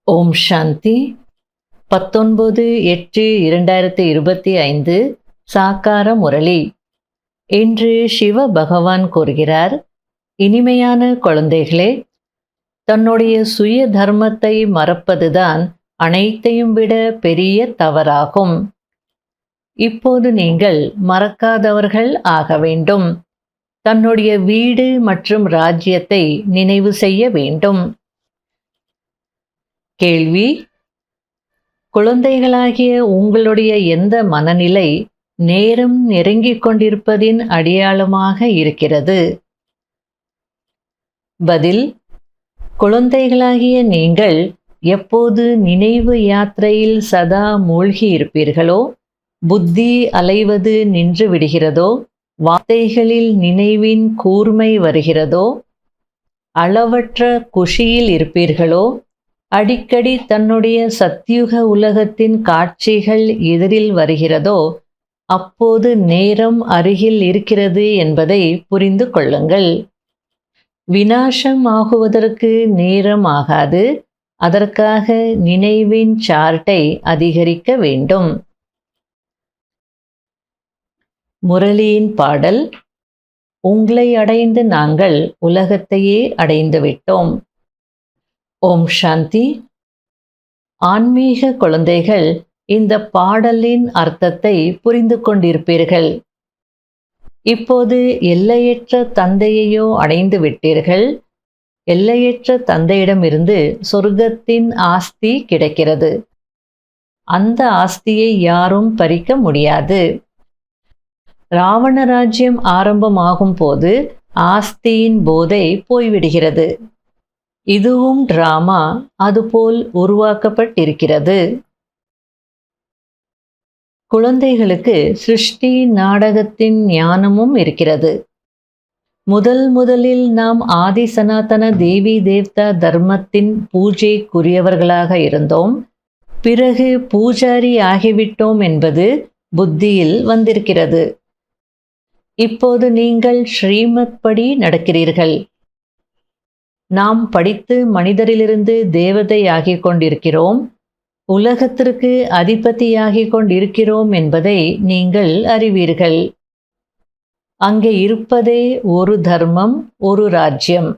ஓம் சாந்தி 19/8/2025 சாக்கார முரளி. இன்று சிவ பகவான் கூறுகிறார், இனிமையான குழந்தைகளே, தன்னுடைய சுய தர்மத்தை மறப்பதுதான் அனைத்தையும் விட பெரிய தவறாகும். இப்போது நீங்கள் மறக்காதவர்கள் ஆக வேண்டும். தன்னுடைய வீடு மற்றும் ராஜ்யத்தை நினைவு செய்ய வேண்டும். கேள்வி: குழந்தைகளாகிய உங்களுடைய எந்த மனநிலை நேரம் நெருங்கிக் கொண்டிருப்பதின் அடையாளமாக இருக்கிறது? பதில்: குழந்தைகளாகிய நீங்கள் எப்போது நினைவு யாத்திரையில் சதா மூழ்கி இருப்பீர்களோ, புத்தி அலைவது நின்று விடுகிறதோ, வார்த்தைகளில் நினைவின் கூர்மை வருகிறதோ, அளவற்ற குஷியில் இருப்பீர்களோ, அடிக்கடி தன்னுடைய சத்யுக உலகத்தின் காட்சிகள் எதிரில் வருகிறதோ, அப்போது நேரம் அருகில் இருக்கிறது என்பதை புரிந்து கொள்ளுங்கள். விநாசம் ஆகுவதற்கு நேரம் ஆகாது. அதற்காக நினைவின் சார்ட்டை அதிகரிக்க வேண்டும். முரளியின் பாடல்: உங்களை அடைந்து நாங்கள் உலகத்தையே அடைந்து விட்டோம். ஓம் சாந்தி. ஆன்மீக குழந்தைகள் இந்த பாடலின் அர்த்தத்தை புரிந்து கொண்டிருப்பீர்கள். இப்போது எல்லையற்ற தந்தையையோ அடைந்து விட்டீர்கள். எல்லையற்ற தந்தையிடமிருந்து சொர்க்கத்தின் ஆஸ்தி கிடைக்கிறது. அந்த ஆஸ்தியை யாரும் பறிக்க முடியாது. ராவண ராஜ்யம் ஆரம்பமாகும் போது ஆஸ்தியின் போதை போய்விடுகிறது. இதுவும் டிராமா அதுபோல் உருவாக்கப்பட்டிருக்கிறது. குழந்தைகளுக்கு சிருஷ்டி நாடகத்தின் ஞானமும் இருக்கிறது. முதலில் நாம் ஆதி சனாதன தேவி தேவதா தர்மத்தின் பூஜைக்குரியவர்களாக இருந்தோம். பிறகு பூஜாரி ஆகிவிட்டோம் என்பது புத்தியில் வந்திருக்கிறது. இப்போது நீங்கள் ஸ்ரீமத் படி நடக்கிறீர்கள். நாம் படித்து மனிதரிலிருந்து தேவதையாகிக் கொண்டிருக்கிறோம். உலகத்திற்கு அதிபதியாகிக் கொண்டிருக்கிறோம் என்பதை நீங்கள் அறிவீர்கள். அங்கே இருப்பதே ஒரு தர்மம், ஒரு ராஜ்யம்.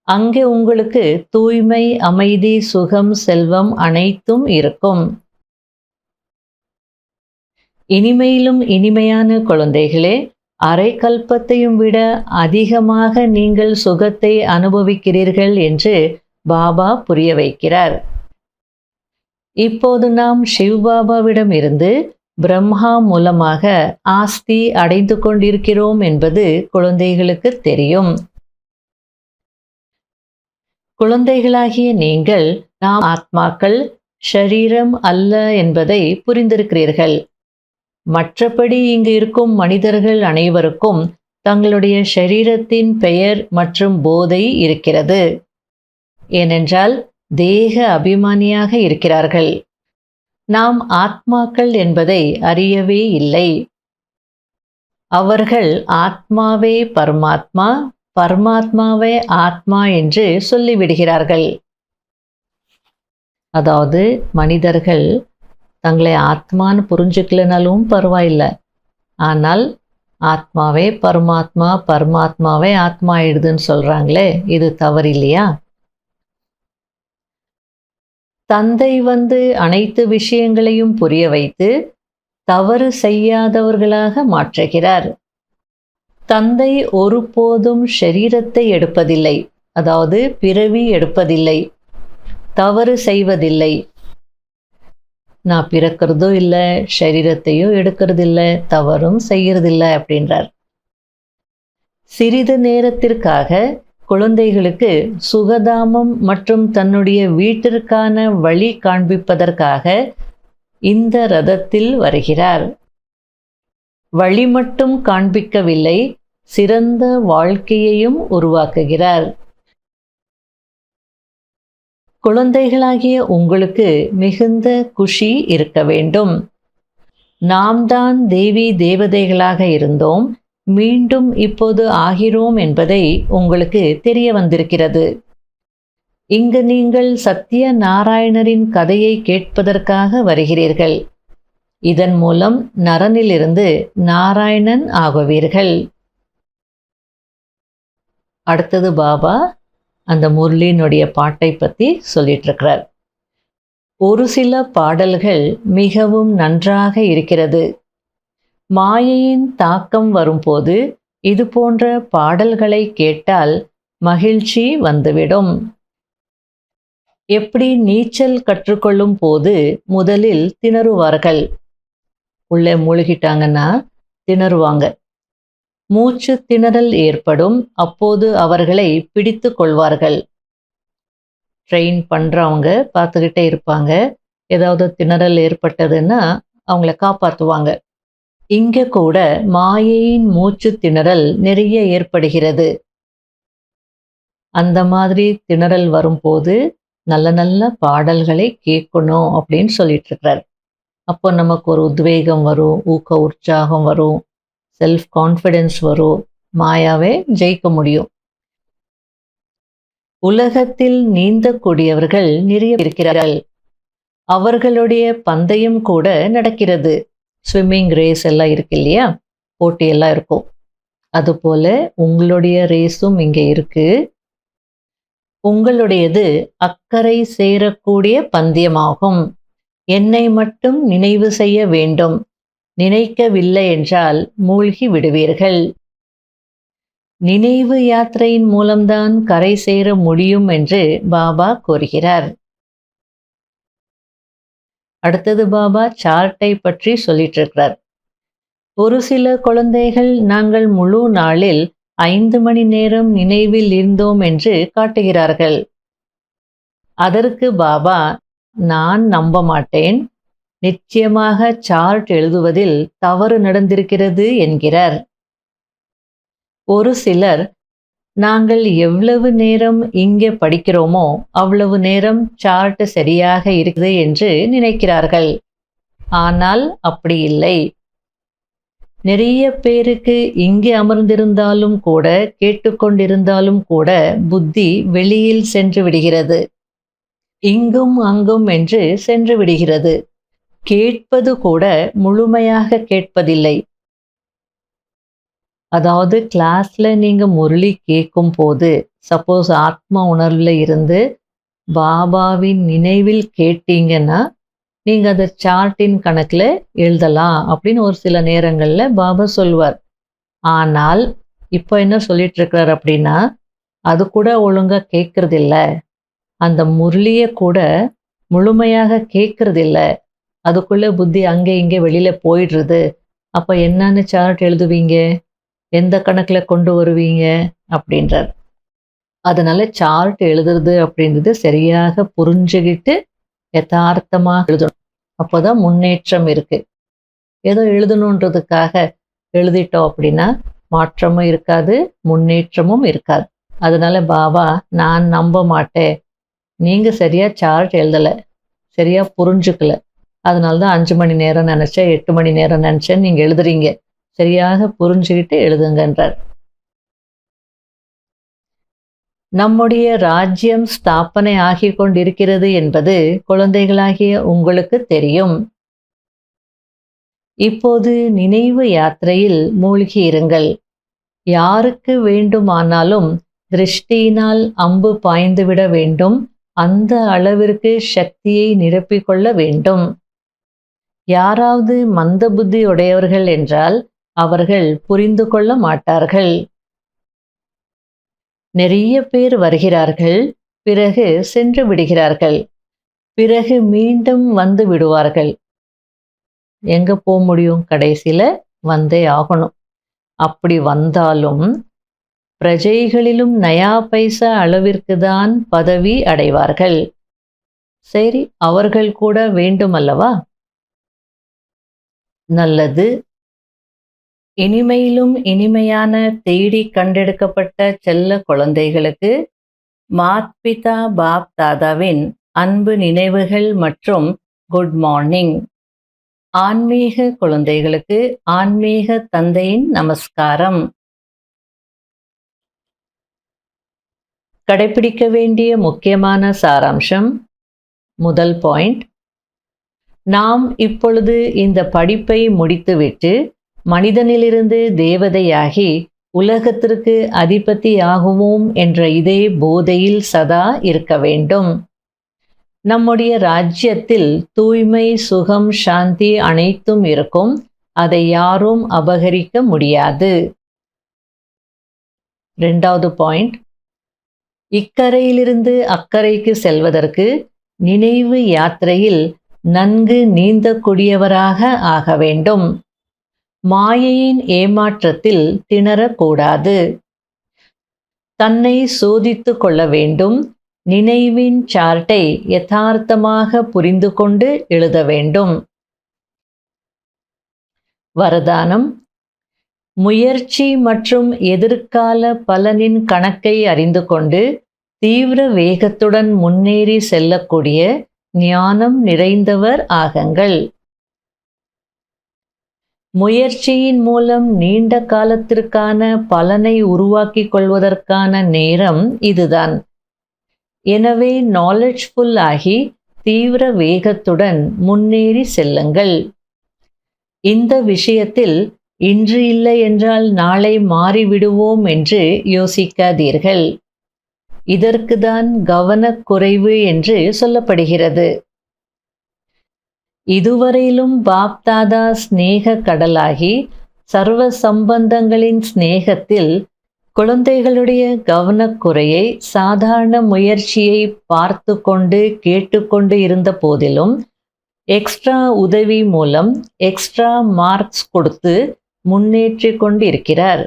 அங்கே உங்களுக்கு தூய்மை, அமைதி, சுகம், செல்வம் அனைத்தும் இருக்கும். இனிமையிலும் இனிமையான குழந்தைகளே, அரை கல்பத்தையும் விட அதிகமாக நீங்கள் சுகத்தை அனுபவிக்கிறீர்கள் என்று பாபா புரிய வைக்கிறார். இப்போது நாம் சிவபாபாவிடம் இருந்து பிரம்மா மூலமாக ஆஸ்தி அடைந்து கொண்டிருக்கிறோம் என்பது குழந்தைகளுக்கு தெரியும். குழந்தைகளாகிய நீங்கள் நாம் ஆத்மாக்கள், ஷரீரம் அல்ல என்பதை புரிந்திருக்கிறீர்கள். மற்றபடி இங்கு இருக்கும் மனிதர்கள் அனைவருக்கும் தங்களுடைய ஷரீரத்தின் பெயர் மற்றும் போதை இருக்கிறது. ஏனென்றால் தேக அபிமானியாக இருக்கிறார்கள். நாம் ஆத்மாக்கள் என்பதை அறியவே இல்லை. அவர்கள் ஆத்மாவே பரமாத்மா, பரமாத்மாவே ஆத்மா என்று சொல்லிவிடுகிறார்கள். அதாவது மனிதர்கள் தங்களை ஆத்மான்னு புரிஞ்சுக்கலனாலும் பரவாயில்லை. ஆனால் ஆத்மாவே பரமாத்மா, பரமாத்மாவே ஆத்மா ஆயிடுதுன்னு சொல்றாங்களே, இது தவறு இல்லையா? தந்தை வந்து அனைத்து விஷயங்களையும் புரிய வைத்து தவறு செய்யாதவர்களாக மாற்றுகிறார். தந்தை ஒருபோதும் ஷரீரத்தை எடுப்பதில்லை, அதாவது பிறவி எடுப்பதில்லை, தவறு செய்வதில்லை. நான் பிறக்கிறதோ இல்லை, ஷரீரத்தையோ எடுக்கிறதில்லை, தவறும் செய்யறதில்லை அப்படின்றார். சிறிது நேரத்திற்காக குழந்தைகளுக்கு சுகதாமம் மற்றும் தன்னுடைய வீட்டிற்கான வழி காண்பிப்பதற்காக இந்த ரதத்தில் வருகிறார். வழி மட்டும் காண்பிக்கவில்லை, சிறந்த வாழ்க்கையையும் உருவாக்குகிறார். குழந்தைகளாகிய உங்களுக்கு மிகுந்த குஷி இருக்க வேண்டும். நாம் தான் தேவி தேவதைகளாக இருந்தோம், மீண்டும் இப்போது ஆகிறோம் என்பதை உங்களுக்கு தெரிய வந்திருக்கிறது. இங்கு நீங்கள் சத்திய நாராயணரின் கதையை கேட்பதற்காக வருகிறீர்கள். இதன் மூலம் நரனிலிருந்து நாராயணன் ஆகுவீர்கள். அடுத்தது பாபா அந்த முரளியினுடைய பாட்டை பற்றி சொல்லிட்டு இருக்கிறார். ஒரு சில பாடல்கள் மிகவும் நன்றாக இருக்கிறது. மாயையின் தாக்கம் வரும்போது இது போன்ற பாடல்களை கேட்டால் மகிழ்ச்சி வந்துவிடும். எப்படி நீச்சல் கற்றுக்கொள்ளும் போது முதலில் திணறுவார்கள். உள்ளே மூழ்கிட்டாங்கன்னா திணறுவாங்க. மூச்சு திணறல் ஏற்படும். அப்போது அவர்களை பிடித்து கொள்வார்கள். ட்ரெயின் பண்ணுறவங்க பார்த்துக்கிட்டே இருப்பாங்க. ஏதாவது திணறல் ஏற்பட்டதுன்னா அவங்கள காப்பாற்றுவாங்க. இங்கே கூட மாயையின் மூச்சு திணறல் நிறைய ஏற்படுகிறது. அந்த மாதிரி திணறல் வரும்போது நல்ல நல்ல பாடல்களை கேட்கணும் அப்படின்னு சொல்லிட்டு இருக்கிறார். அப்போ நமக்கு ஒரு உத்வேகம் வரும், ஊக்க உற்சாகம் வரும், செல்ஃப் கான்ஃபிடென்ஸ் வரும், மாயாவை ஜெயிக்க முடியும். உலகத்தில் நீந்தக்கூடியவர்கள் நிறைய இருக்கிறார்கள். அவர்களுடைய பந்தயம் கூட நடக்கிறது. ஸ்விம்மிங் ரேஸ் எல்லாம் இருக்கு இல்லையா, போட்டியெல்லாம் இருக்கும். அதுபோல உங்களுடைய ரேஸும் இங்கே இருக்கு. உங்களுடையது அக்கறை சேரக்கூடிய பந்தயமாகும். என்னை மட்டும் நினைவு செய்ய வேண்டும். நினைக்கவில்லை என்றால் மூழ்கி விடுவீர்கள். நினைவு யாத்திரையின் மூலம்தான் கரை சேர முடியும் என்று பாபா கூறுகிறார். அடுத்தது பாபா சார்ட்டை பற்றி சொல்லிட்டு இருக்கிறார். ஒரு சில குழந்தைகள் நாங்கள் முழு நாளில் 5 மணி நேரம் நினைவில் இருந்தோம் என்று காட்டுகிறார்கள். அதற்கு பாபா, நான் நம்ப மாட்டேன், நிச்சயமாக சார்ட் எழுதுவதில் தவறு நடந்திருக்கிறது என்கிறார். ஒரு சிலர் நாங்கள் எவ்வளவு நேரம் இங்கே படிக்கிறோமோ அவ்வளவு நேரம் சார்ட் சரியாக இருக்குது என்று நினைக்கிறார்கள். ஆனால் அப்படி இல்லை. நிறைய பேருக்கு இங்கே அமர்ந்திருந்தாலும் கூட, கேட்டுக்கொண்டிருந்தாலும் கூட புத்தி வெளியில் சென்று விடுகிறது. இங்கும் அங்கும் என்று சென்று விடுகிறது. கேட்பது கூட முழுமையாக கேட்பதில்லை. அதாவது கிளாஸ்ல நீங்க முரளி கேட்கும் போது, சப்போஸ் ஆத்ம உணர்வுல இருந்து பாபாவின் நினைவில் கேட்டீங்கன்னா நீங்க அதை சார்ட்டின் கணக்குல எழுதலாம் அப்படின்னு ஒரு சில நேரங்கள்ல பாபா சொல்வார். ஆனால் இப்போ என்ன சொல்லிட்டு இருக்கிறார் அப்படின்னா, அது கூட ஒழுங்கா கேட்கறது இல்ல. அந்த முரளிய கூட முழுமையாக கேட்கறது இல்ல. அதுக்குள்ள புத்தி அங்கே இங்கே வெளியில போயிடுறது. அப்ப என்னன்னு சார்ட் எழுதுவீங்க, எந்த கணக்குல கொண்டு வருவீங்க அப்படின்றார். அதனால சார்ட் எழுதுறது அப்படின்றது சரியாக புரிஞ்சுக்கிட்டு யதார்த்தமாக எழுதணும். அப்போதான் முன்னேற்றம் இருக்கு. ஏதோ எழுதணுன்றதுக்காக எழுதிட்டோம் அப்படின்னா மாற்றமும் இருக்காது, முன்னேற்றமும் இருக்காது. அதனால பாபா, நான் நம்ப மாட்டேன், நீங்க சரியா சார்ட் எழுதலை, சரியா புரிஞ்சுக்கல, அதனாலதான் 5 மணி நேரம் நினைச்சேன், 8 மணி நேரம் நினைச்சேன் நீங்க எழுதுறீங்க, சரியாக புரிஞ்சுக்கிட்டு எழுதுங்கன்றார். நம்முடைய ராஜ்யம் ஸ்தாபனை ஆகி கொண்டிருக்கிறது என்பது குழந்தைகளாகிய உங்களுக்கு தெரியும். இப்போது நினைவு யாத்திரையில் மூழ்கி இருங்கள். யாருக்கு வேண்டுமானாலும் திருஷ்டியினால் அம்பு பாய்ந்துவிட வேண்டும். அந்த அளவிற்கு சக்தியை நிரப்பிக்கொள்ள வேண்டும். யாராவது மந்த புத்தி உடையவர்கள் என்றால் அவர்கள் புரிந்து கொள்ள மாட்டார்கள். நிறைய பேர் வருகிறார்கள், பிறகு சென்று விடுகிறார்கள், பிறகு மீண்டும் வந்து விடுவார்கள். எங்க போக முடியும்? கடைசியில வந்தே ஆகணும். அப்படி வந்தாலும் பிரஜைகளிலும் நயா பைசா அளவிற்கு தான் பதவி அடைவார்கள். சரி, அவர்கள் கூட வேண்டுமல்லவா? நல்லது. இனிமையிலும் இனிமையான தேடி கண்டெடுக்கப்பட்ட செல்ல குழந்தைகளுக்கு மாத்பிதா பாப் தாதாவின் அன்பு நினைவுகள் மற்றும் குட் மார்னிங். ஆன்மீக குழந்தைகளுக்கு ஆன்மீக தந்தையின் நமஸ்காரம். கடைபிடிக்க வேண்டிய முக்கியமான சாராம்சம். முதல் பாயிண்ட், நாம் இப்பொழுது இந்த படிப்பை முடித்துவிட்டு மனிதனிலிருந்து தேவதையாகி உலகத்திற்கு அதிபதியாகுவோம் என்ற இதே போதையில் சதா இருக்க வேண்டும். நம்முடைய ராஜ்யத்தில் தூய்மை, சுகம், சாந்தி அனைத்தும் இருக்கும். அதை யாரும் அபகரிக்க முடியாது. இரண்டாவது பாயிண்ட், இக்கரையிலிருந்து அக்கறைக்கு செல்வதற்கு நினைவு யாத்திரையில் நன்கு நீந்தக்கூடியவராக ஆக வேண்டும். மாயையின் ஏமாற்றத்தில் திணறக்கூடாது. தன்னை சோதித்து கொள்ள வேண்டும். நினைவின் சார்ட்டை யதார்த்தமாக புரிந்து கொண்டு எழுத வேண்டும். வரதானம், முயற்சி மற்றும் எதிர்கால பலனின் கணக்கை அறிந்து கொண்டு தீவிர வேகத்துடன் முன்னேறி செல்லக்கூடிய ஞானம் நிறைந்தவர் ஆகுங்கள். முயற்சியின் மூலம் நீண்ட காலத்திற்கான பலனை உருவாக்கிக் கொள்வதற்கான நேரம் இதுதான். எனவே நாலெட்ஜ்ஃபுல் ஆகி தீவிர வேகத்துடன் முன்னேறி செல்லுங்கள். இந்த விஷயத்தில் இன்று இல்லை என்றால் நாளை மாறிவிடுவோம் என்று யோசிக்காதீர்கள். இதற்குதான் கவனக்குறைவு என்று சொல்லப்படுகிறது. இதுவரையிலும் பாப்தாதா ஸ்நேக கடலாகி சர்வ சம்பந்தங்களின் ஸ்நேகத்தில் குழந்தைகளுடைய கவனக்குறையை சாதாரண முயற்சியை பார்த்து கொண்டு கேட்டுக்கொண்டு இருந்த போதிலும் எக்ஸ்ட்ரா உதவி மூலம் எக்ஸ்ட்ரா மார்க்ஸ் கொடுத்து முன்னேற்றி கொண்டு இருக்கிறார்.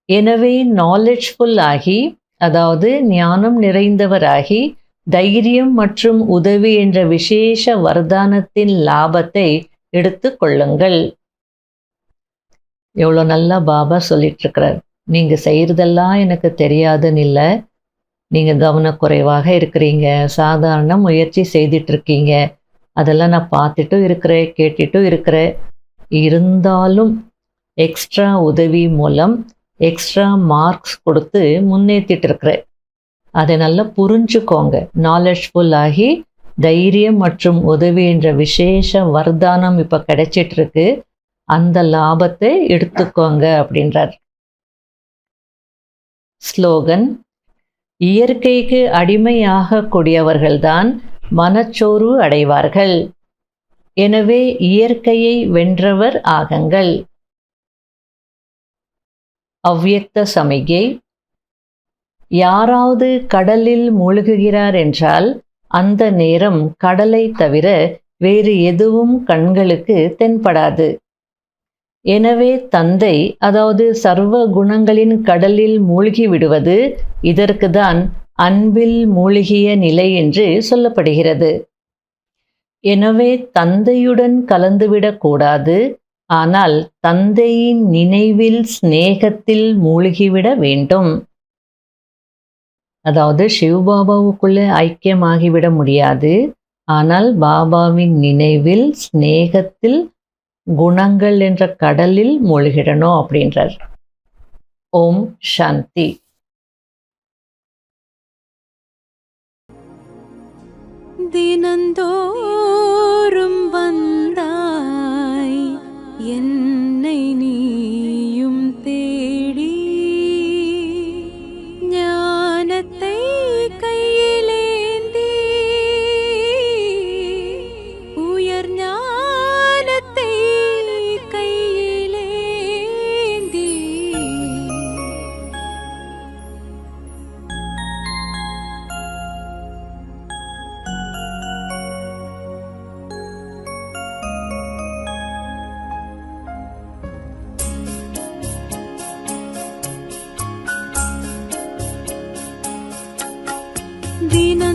எனவே நாலெட்ஜ்ஃபுல் ஆகி, அதாவது ஞானம் நிறைந்தவராகி, தைரியம் மற்றும் உதவி என்ற விசேஷ வரதானத்தின் லாபத்தை எடுத்து கொள்ளுங்கள். எவ்வளோ நல்லா பாபா சொல்லிட்டு இருக்கிறார். நீங்கள் செய்கிறதெல்லாம் எனக்கு தெரியாதுன்னு இல்லை, நீங்கள் கவனக்குறைவாக இருக்கிறீங்க, சாதாரண முயற்சி செய்துட்ருக்கீங்க, அதெல்லாம் நான் பார்த்துட்டும் இருக்கிறேன், கேட்டுட்டும் இருக்கிறேன். இருந்தாலும் எக்ஸ்ட்ரா உதவி மூலம் எக்ஸ்ட்ரா மார்க்ஸ் கொடுத்து முன்னேற்றிட்டு இருக்கிறேன். அதை நல்லா புரிஞ்சுக்கோங்க. நாலெட்ஜ்ஃபுல் ஆகி தைரியம் மற்றும் உதவி என்ற விசேஷ வரதானம் இப்போ கிடைச்சிட்ருக்கு, அந்த லாபத்தை எடுத்துக்கோங்க அப்படின்றார். ஸ்லோகன், இயற்கைக்கு அடிமையாக கூடியவர்கள்தான் மனச்சோர்வு அடைவார்கள். எனவே இயற்கையை வென்றவர் ஆகுங்கள். அவ்யக்த சமிகை, யாராவது கடலில் மூழ்குகிறார் என்றால் அந்த நேரம் கடலை தவிர வேறு எதுவும் கண்களுக்கு தென்படாது. எனவே தந்தை, அதாவது சர்வ குணங்களின் கடலில் மூழ்கி விடுவது, இதற்குதான் அன்பில் மூழ்கிய நிலை என்று சொல்லப்படுகிறது. எனவே தந்தையுடன் கலந்துவிடக்கூடாது, ஆனால் தந்தையின் நினைவில் ஸ்நேகத்தில் மூழ்கிவிட வேண்டும். அதாவது சிவபாபாவுக்குள்ளே ஐக்கியமாகிவிட முடியாது, ஆனால் பாபாவின் நினைவில் ஸ்நேகத்தில் குணங்கள் என்ற கடலில் மூழ்கிடணும் அப்படின்றார். ஓம் சாந்தி. தினந்தோறும் வந்தாய் என்னை நீயும் தேடி, ஞானத்தை கையிலேந்தி உயர் ஞானத்தை கையிலேந்தி தினம்